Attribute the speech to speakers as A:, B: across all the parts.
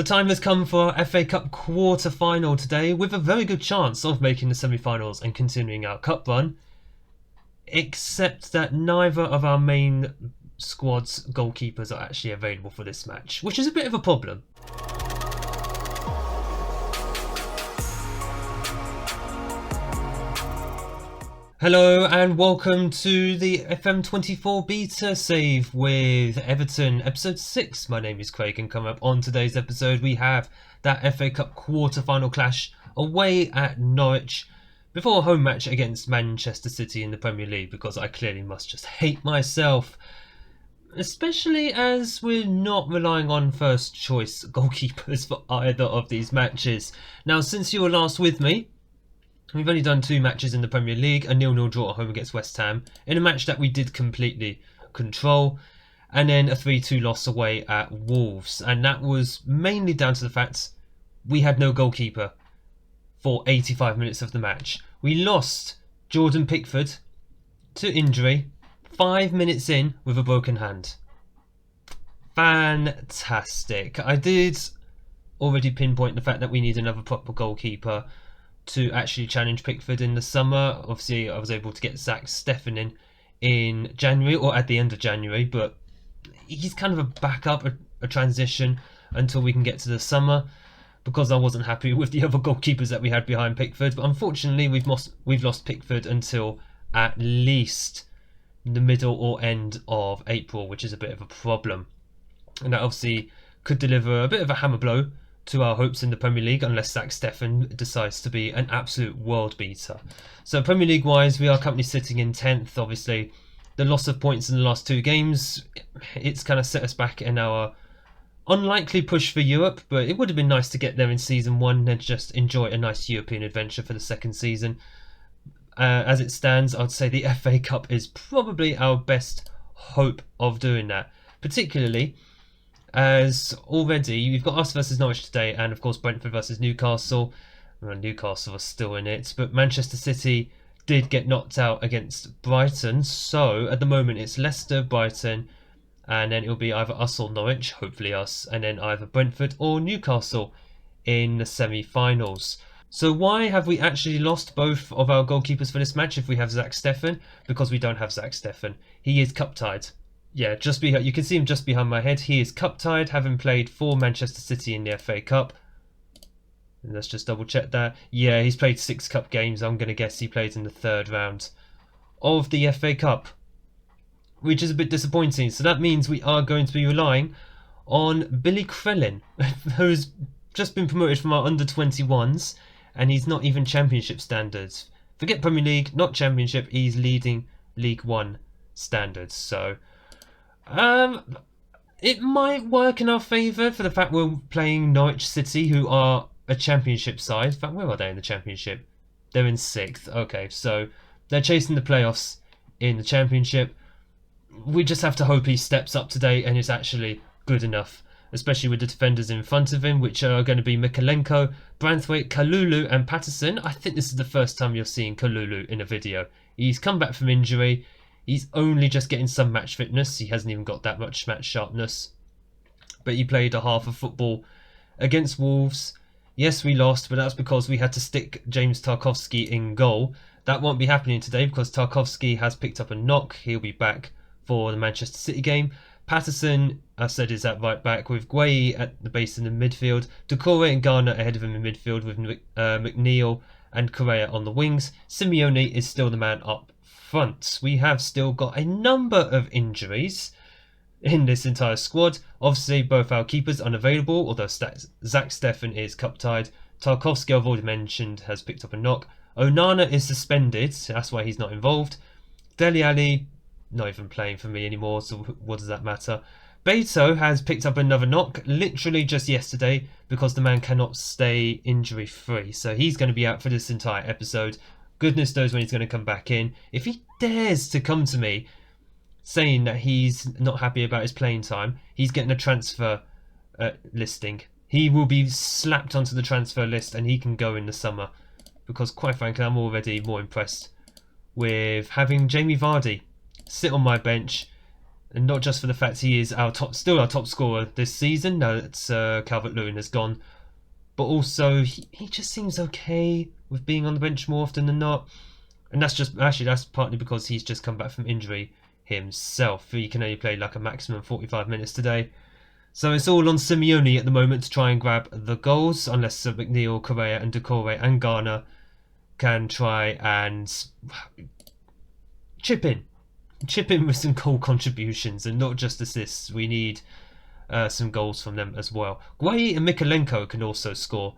A: The time has come for our FA Cup quarter-final today, with a very good chance of making the semi-finals and continuing our cup run, except that neither of our main squad's goalkeepers are actually available for this match, which is a bit of a problem. Hello and welcome to the FM24 beta save with Everton, episode 6. My name is Craig, and coming up on today's episode we have that FA Cup quarter-final clash away at Norwich before a home match against Manchester City in the Premier League, because I clearly must just hate myself, especially as we're not relying on first choice goalkeepers for either of these matches. Now, since you were last with me, we've only done 2 matches in the Premier League, a 0-0 draw at home against West Ham, in a match that we did completely control, and then a 3-2 loss away at Wolves. And that was mainly down to the fact we had no goalkeeper for 85 minutes of the match. We lost Jordan Pickford to injury 5 minutes in with a broken hand. Fantastic. I did already pinpoint the fact that we need another proper goalkeeper to actually challenge Pickford in the summer. Obviously, I was able to get Zach Steffen in January, or at the end of January, but he's kind of a backup, a transition until we can get to the summer, because I wasn't happy with the other goalkeepers that we had behind Pickford. But unfortunately, we've lost Pickford until at least the middle or end of April, which is a bit of a problem. And that obviously could deliver a bit of a hammer blow to our hopes in the Premier League, unless Zach Steffen decides to be an absolute world beater. So Premier League wise, we are currently sitting in 10th. Obviously, the loss of points in the last 2 games, it's kind of set us back in our unlikely push for Europe, but it would have been nice to get there in season 1 and just enjoy a nice European adventure for the second season. As it stands, I'd say the FA Cup is probably our best hope of doing that, particularly as already we've got us versus Norwich today, and of course Brentford versus Newcastle. Well, Newcastle are still in it, but Manchester City did get knocked out against Brighton, so at the moment it's Leicester, Brighton, and then it'll be either us or Norwich, hopefully us, and then either Brentford or Newcastle in the semi-finals. So why have we actually lost both of our goalkeepers for this match if we have Zach Steffen? Because we don't have Zach Steffen. He is cup tied. Yeah, you can see him just behind my head. He is cup tied, having played for Manchester City in the FA Cup. And let's just double check that. Yeah, he's played 6 cup games. I'm going to guess he played in the 3rd round of the FA Cup, which is a bit disappointing. So that means we are going to be relying on Billy Krellin, who's just been promoted from our under-21s, and he's not even Championship standards. Forget Premier League, not Championship, he's leading League 1 standards. So it might work in our favour for the fact we're playing Norwich City, who are a Championship side. In fact, where are they in the Championship? They're in 6th. Okay, so they're chasing the playoffs in the Championship. We just have to hope he steps up today and is actually good enough, especially with the defenders in front of him, which are going to be Mikalenko, Branthwaite, Kalulu and Patterson. I think this is the first time you're seeing Kalulu in a video. He's come back from injury. He's only just getting some match fitness. He hasn't even got that much match sharpness. But he played a half of football against Wolves. Yes, we lost, but that's because we had to stick James Tarkowski in goal. That won't be happening today because Tarkowski has picked up a knock. He'll be back for the Manchester City game. Patterson, I said, is at right back, with Gueye at the base in the midfield. Doucouré and Garner ahead of him in midfield, with McNeil and Correa on the wings. Simeone is still the man up front. We have still got a number of injuries in this entire squad. Obviously, both our keepers unavailable, although Zach Steffen is cup tied. Tarkowski, I've already mentioned, has picked up a knock. Onana is suspended, so that's why he's not involved. Dele Alli, not even playing for me anymore, so what does that matter? Beto has picked up another knock, literally just yesterday, because the man cannot stay injury free. So he's going to be out for this entire episode. Goodness knows when he's going to come back in. If he dares to come to me saying that he's not happy about his playing time, he's getting a transfer listing. He will be slapped onto the transfer list and he can go in the summer. Because quite frankly, I'm already more impressed with having Jamie Vardy sit on my bench And not just for the fact he is still our top scorer this season, now that Calvert-Lewin has gone, but also he just seems okay with being on the bench more often than not. And that's partly because he's just come back from injury himself. He can only play like a maximum 45 minutes today. So it's all on Simeone at the moment to try and grab the goals, unless McNeil, Correa and Decore and Garner can try and chip in with some goal contributions and not just assists. We need some goals from them as well. Guay and Mikolenko can also score,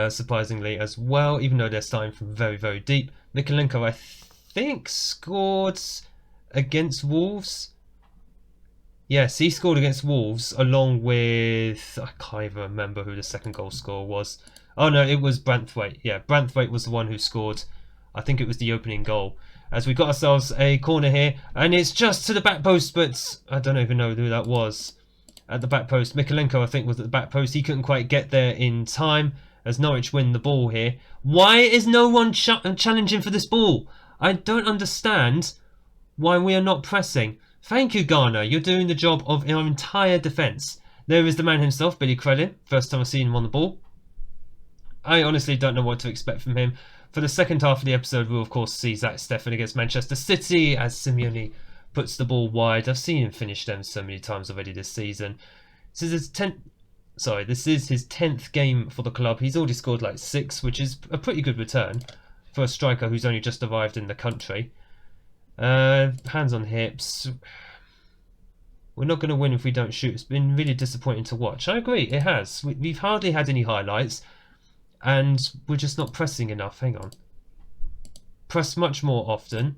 A: surprisingly as well, even though they're starting from very, very deep. Mikolenko, I think, scored against Wolves. Yes, he scored against Wolves along with... I can't even remember who the second goal scorer was. Oh no, it was Branthwaite. Yeah, Branthwaite was the one who scored. I think it was the opening goal. As we got ourselves a corner here, and it's just to the back post, but I don't even know who that was at the back post. Mikolenko, I think, was at the back post. He couldn't quite get there in time as Norwich win the ball here. Why is no one challenging for this ball? I don't understand why we are not pressing. Thank you, Garner. You're doing the job of our entire defence. There is the man himself, Billy Crellin. First time I've seen him on the ball. I honestly don't know what to expect from him. For the second half of the episode, we'll of course see Zach Steffen against Manchester City as Simeone puts the ball wide. I've seen him finish them so many times already this season. This is his 10th game for the club. He's already scored like 6, which is a pretty good return for a striker who's only just arrived in the country. Hands on hips. We're not going to win if we don't shoot. It's been really disappointing to watch. I agree, it has. We've hardly had any highlights. And we're just not pressing enough. Hang on. Press much more often.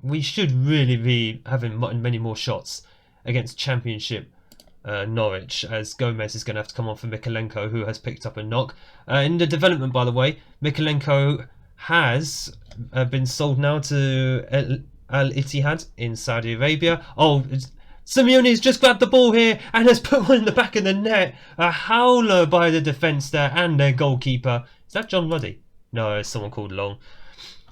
A: We should really be having many more shots against Championship Norwich, as Gomez is going to have to come on for Mikolenko, who has picked up a knock. In the development, by the way, Mikolenko has been sold now to Al Ittihad in Saudi Arabia. Oh, Simeone's just grabbed the ball here and has put one in the back of the net. A howler by the defence there and their goalkeeper. Is that John Ruddy? No, it's someone called Long.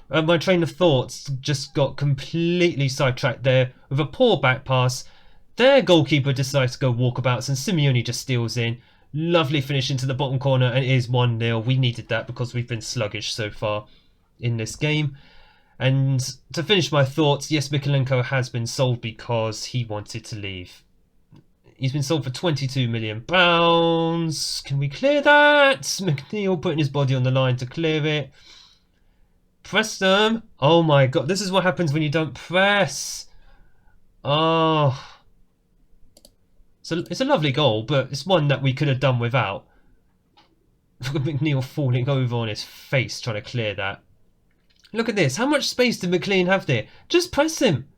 A: My train of thoughts just got completely sidetracked there with a poor back pass. Their goalkeeper decides to go walkabouts and Simeone just steals in. Lovely finish into the bottom corner and it is 1-0. We needed that because we've been sluggish so far in this game. And to finish my thoughts, yes, Mikolenko has been sold because he wanted to leave. He's been sold for £22 million. Can we clear that? McNeil putting his body on the line to clear it. Press them. Oh my god, this is what happens when you don't press. Oh. So it's a lovely goal, but it's one that we could have done without. Look at McNeil falling over on his face trying to clear that. Look at this. How much space did McLean have there? Just press him.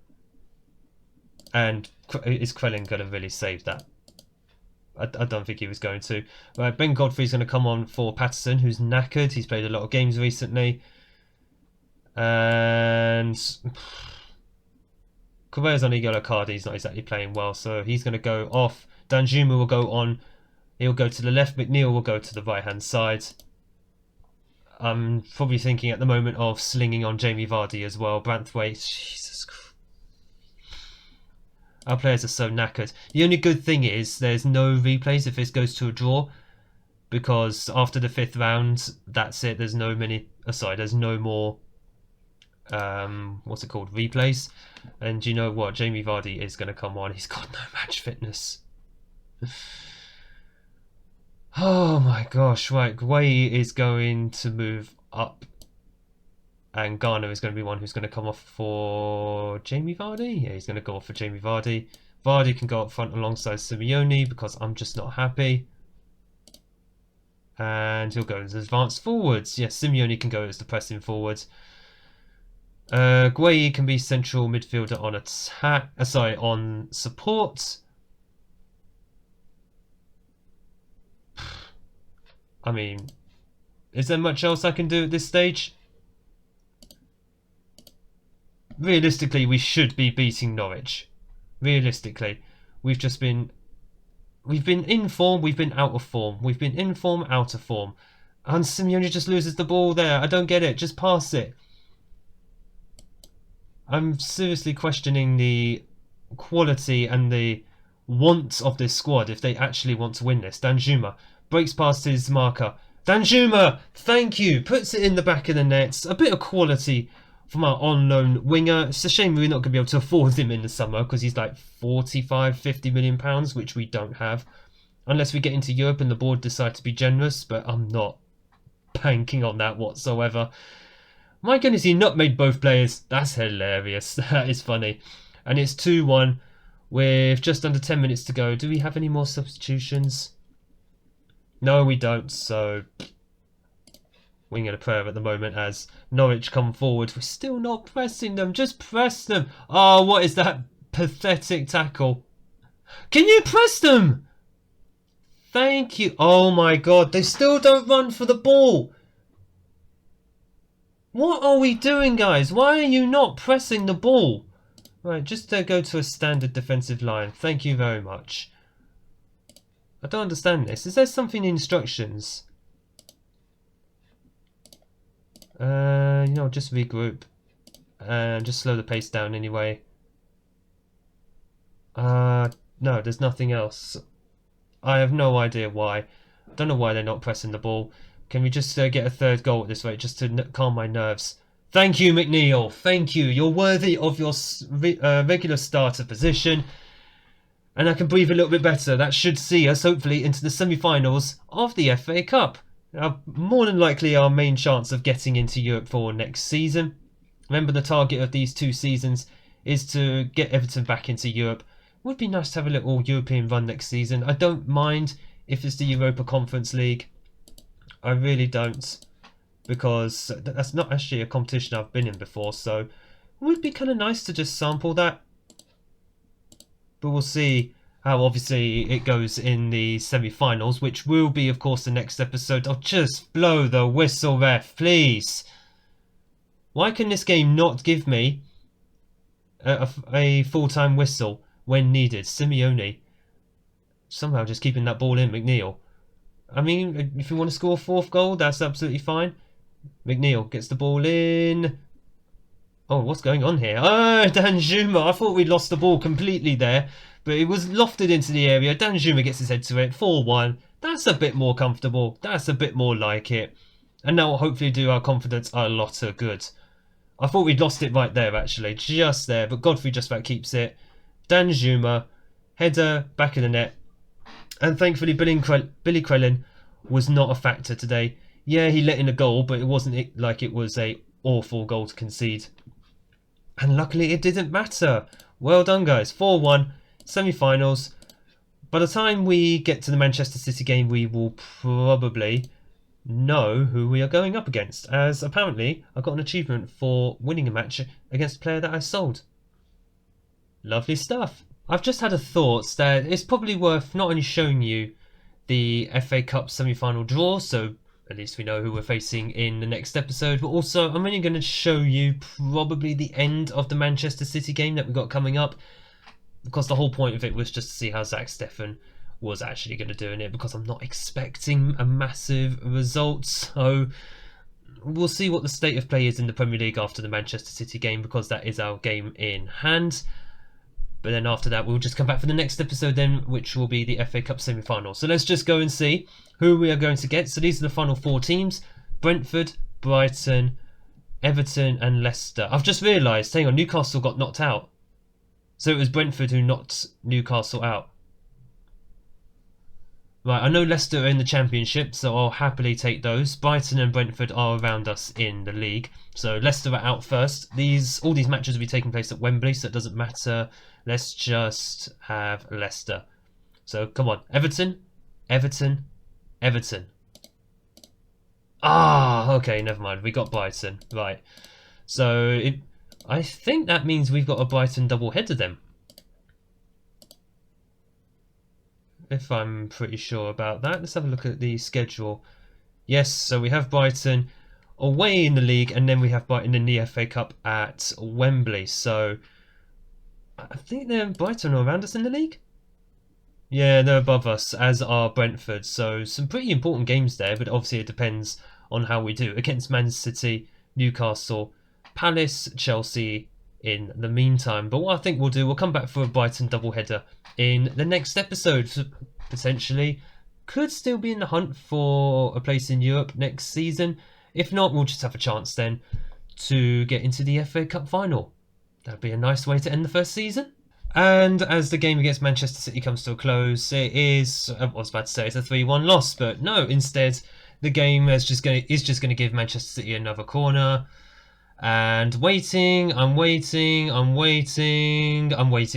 A: And is Krellin going to really save that? I don't think he was going to. Right, Ben Godfrey's going to come on for Patterson, who's knackered. He's played a lot of games recently. And Correa's on a yellow card. He's not exactly playing well, so he's going to go off. Danjuma will go on. He'll go to the left. McNeil will go to the right-hand side. I'm probably thinking at the moment of slinging on Jamie Vardy as well. Branthwaite, Jesus Christ. Our players are so knackered. The only good thing is there's no replays if this goes to a draw, because after the 5th round, that's it. There's no there's no more replays. And you know what? Jamie Vardy is going to come on. He's got no match fitness. Oh my gosh, right, Guay is going to move up and Garner is going to be one who's going to come off for Jamie Vardy. Yeah, he's going to go off for Jamie Vardy. Vardy can go up front alongside Simeone because I'm just not happy. And he'll go as advanced forwards. Yes, Simeone can go as the pressing forwards. Guay can be central midfielder on attack. On support. I mean, is there much else I can do at this stage? Realistically, we should be beating Norwich. Realistically, we've been in form, we've been out of form. We've been in form, out of form. And Simeone just loses the ball there. I don't get it. Just pass it. I'm seriously questioning the quality and the want of this squad if they actually want to win this. Danjuma breaks past his marker. Danjuma, thank you, puts it in the back of the net. A bit of quality from our on-loan winger. It's a shame we're not going to be able to afford him in the summer because he's like 45, 50 million pounds, which we don't have. Unless we get into Europe and the board decide to be generous, but I'm not banking on that whatsoever. My goodness, he nutmegged both players. That's hilarious. That is funny. And it's 2-1 with just under 10 minutes to go. Do we have any more substitutions? No, we don't. So, wing and a prayer at the moment as Norwich come forward. We're still not pressing them. Just press them. Oh, what is that pathetic tackle? Can you press them? Thank you. Oh my god, they still don't run for the ball. What are we doing, guys? Why are you not pressing the ball? Right, just go to a standard defensive line. Thank you very much. I don't understand this. Is there something in instructions? Just regroup. And just slow the pace down anyway. No, there's nothing else. I have no idea why. I don't know why they're not pressing the ball. Can we just get a third goal at this rate, just to calm my nerves? Thank you, McNeil. Thank you. You're worthy of your regular starter position. And I can breathe a little bit better. That should see us, hopefully, into the semi-finals of the FA Cup. More than likely our main chance of getting into Europe for next season. Remember, the target of these 2 seasons is to get Everton back into Europe. It would be nice to have a little European run next season. I don't mind if it's the Europa Conference League. I really don't, because that's not actually a competition I've been in before, so it would be kind of nice to just sample that. But we'll see how obviously it goes in the semi-finals, which will be, of course, the next episode. Oh, just blow the whistle, ref, please. Why can this game not give me a full-time whistle when needed? Simeone somehow just keeping that ball in. McNeil. I mean, if you want to score a 4th goal, that's absolutely fine. McNeil gets the ball in. Oh, what's going on here? Oh, Danjuma. I thought we'd lost the ball completely there, but it was lofted into the area. Danjuma gets his head to it. 4-1. That's a bit more comfortable. That's a bit more like it. And that will hopefully do our confidence a lot of good. I thought we'd lost it right there, actually. Just there. But Godfrey just about keeps it. Danjuma. Header. Back of the net. And thankfully, Billy Crellin was not a factor today. Yeah, he let in a goal, but it wasn't like it was a awful goal to concede. And luckily, it didn't matter. Well done, guys. 4-1, semi-finals. By the time we get to the Manchester City game, we will probably know who we are going up against, as apparently I got an achievement for winning a match against a player that I sold. Lovely stuff. I've just had a thought that it's probably worth not only showing you the FA Cup semi-final draw, so at least we know who we're facing in the next episode, but also I'm only going to show you probably the end of the Manchester City game that we've got coming up, because the whole point of it was just to see how Zach Steffen was actually going to do in it, because I'm not expecting a massive result, so we'll see what the state of play is in the Premier League after the Manchester City game, because that is our game in hand. But then after that, we'll just come back for the next episode then, which will be the FA Cup semi-final. So let's just go and see who we are going to get. So these are the final 4 teams. Brentford, Brighton, Everton and Leicester. I've just realised, hang on, Newcastle got knocked out. So it was Brentford who knocked Newcastle out. Right, I know Leicester are in the Championship, so I'll happily take those. Brighton and Brentford are around us in the league. So Leicester are out first. All these matches will be taking place at Wembley, so it doesn't matter. Let's just have Leicester. So come on, Everton, Everton, Everton. Ah, okay, never mind. We got Brighton, right. So I think that means we've got a Brighton double header then. If I'm pretty sure about that. Let's have a look at the schedule. Yes, so we have Brighton away in the league, and then we have Brighton in the FA Cup at Wembley. So I think Brighton are around us in the league. Yeah, they're above us, as are Brentford. So some pretty important games there, but obviously it depends on how we do against Man City, Newcastle, Palace, Chelsea, in the meantime. But what I think we'll do, we'll come back for a Brighton doubleheader in the next episode. So potentially could still be in the hunt for a place in Europe next season. If not, we'll just have a chance then to get into the FA Cup final. That'd be a nice way to end the first season. And as the game against Manchester City comes to a close, it is, I was about to say it's a 3-1 loss, but no, instead the game is just going to give Manchester City another corner. And I'm waiting.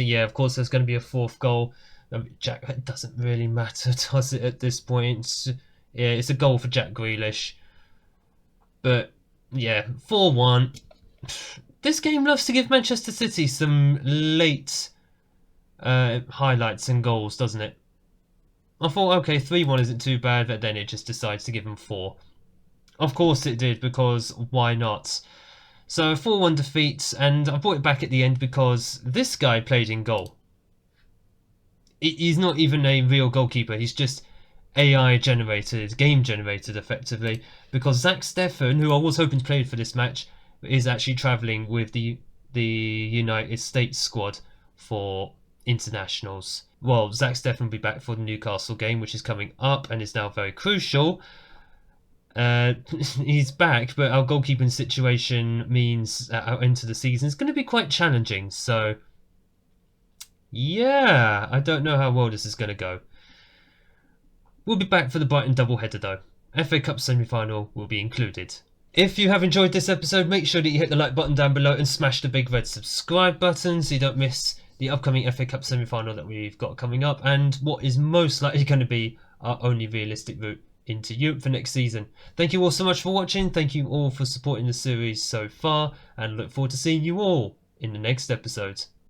A: Yeah, of course there's going to be a fourth goal. Jack, it doesn't really matter, does it, at this point? Yeah, it's a goal for Jack Grealish. But yeah, 4-1. This game loves to give Manchester City some late highlights and goals, doesn't it? I thought, okay, 3-1 isn't too bad, but then it just decides to give them 4. Of course it did, because why not? So 4-1 defeat, and I brought it back at the end because this guy played in goal. He's not even a real goalkeeper, he's just AI generated, game generated effectively, because Zach Steffen, who I was hoping to play for this match, is actually travelling with the United States squad for internationals. Well, Zach Steffen will be back for the Newcastle game, which is coming up and is now very crucial. He's back, but our goalkeeping situation means our end of the season is going to be quite challenging. So, yeah, I don't know how well this is going to go. We'll be back for the Brighton doubleheader though. FA Cup semi-final will be included. If you have enjoyed this episode, make sure that you hit the like button down below and smash the big red subscribe button so you don't miss the upcoming FA Cup semi-final that we've got coming up and what is most likely going to be our only realistic route into Europe for next season. Thank you all so much for watching, thank you all for supporting the series so far, and look forward to seeing you all in the next episode.